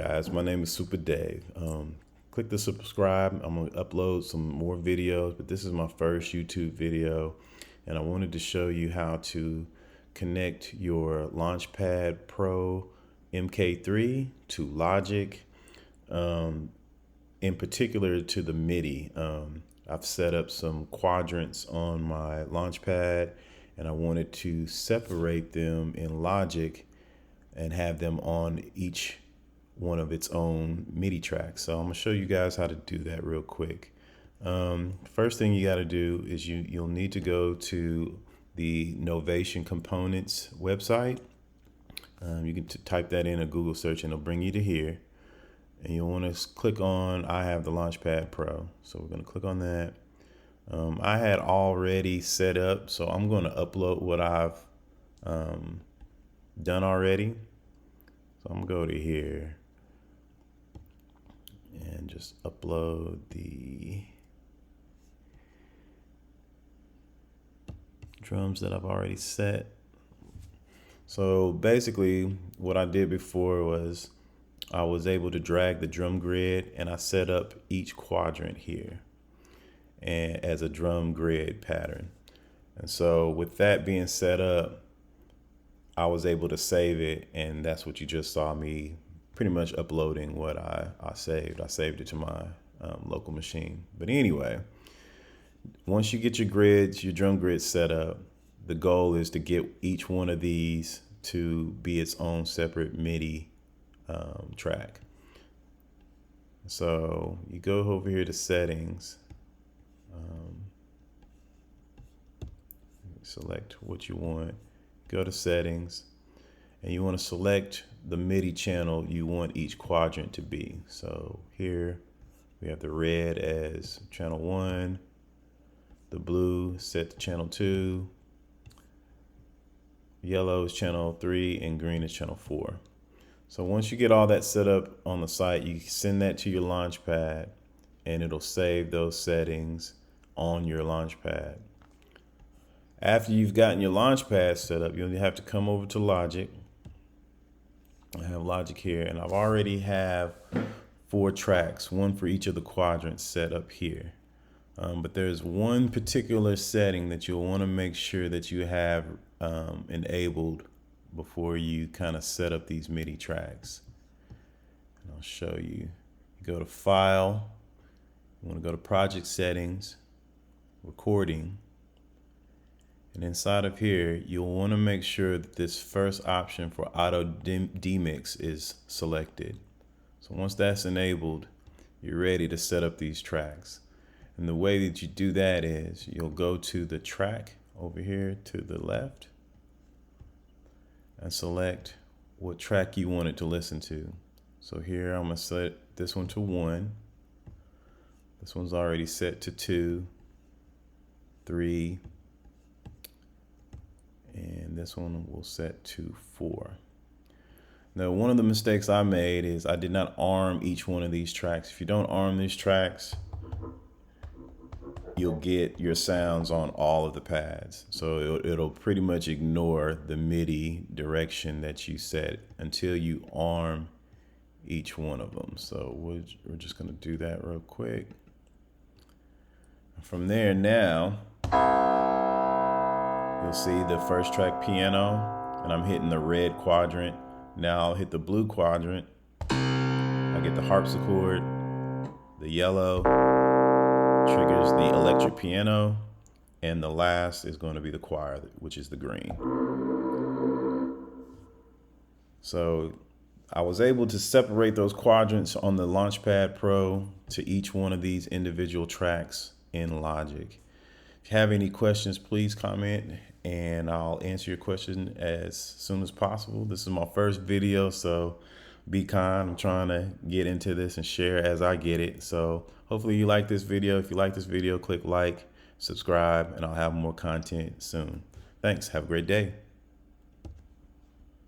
Guys, my name is Super Dave. Click the subscribe. I'm going to upload some more videos, but this is my first YouTube video, and I wanted to show you how to connect your LaunchPad Pro Mk3 to Logic, in particular to the Midi. I've set up some quadrants on my LaunchPad, and I wanted to separate them in Logic and have them on each one of its own MIDI tracks. So I'm gonna show you guys how to do that real quick. First thing you gotta do is you'll need to go to the Novation components website. You can type that in a Google search and it'll bring you to here. And you'll wanna click on, I have the LaunchPad Pro. So we're gonna click on that. I had already set up, so I'm gonna upload what I've done already. So I'm gonna go to here and just upload the drums that I've already set. So basically what I did before was I was able to drag the drum grid, and I set up each quadrant here and as a drum grid pattern. And so with that being set up, I was able to save it, and that's what you just saw me pretty much uploading what I saved. I saved it to my local machine. But anyway, once you get your grids, your drum grids set up, the goal is to get each one of these to be its own separate MIDI track. So you go over here to settings, select what you want, go to settings, and you want to select the MIDI channel you want each quadrant to be. So here we have the red as channel 1, the blue set to channel 2, yellow is channel 3, and green is channel 4. So once you get all that set up on the site, you send that to your LaunchPad, and it'll save those settings on your LaunchPad. After you've gotten your LaunchPad set up, you'll have to come over to Logic. I have Logic here, and I've already have 4 tracks, one for each of the quadrants set up here. But there's one particular setting that you'll want to make sure that you have enabled before you kind of set up these MIDI tracks. And I'll show you. You go to File, you want to go to Project Settings, Recording. And inside of here, you'll want to make sure that this first option for auto demix is selected. So once that's enabled, you're ready to set up these tracks. And the way that you do that is you'll go to the track over here to the left and select what track you want it to listen to. So here I'm going to set this one to 1. This one's already set to 2, 3, and this one will set to 4. Now, one of the mistakes I made is I did not arm each one of these tracks. If you don't arm these tracks, you'll get your sounds on all of the pads. So it'll pretty much ignore the MIDI direction that you set until you arm each one of them. So we're just gonna do that real quick. From there now, you'll see the first track piano, and I'm hitting the red quadrant. Now I'll hit the blue quadrant. I get the harpsichord, the yellow triggers the electric piano, and the last is going to be the choir, which is the green. So I was able to separate those quadrants on the LaunchPad Pro to each one of these individual tracks in Logic. If you have any questions, please comment and I'll answer your question as soon as possible. This is my first video, so be kind. I'm trying to get into this and share as I get it. So hopefully you like this video. If you like this video, click like, subscribe, and I'll have more content soon. Thanks. Have a great day.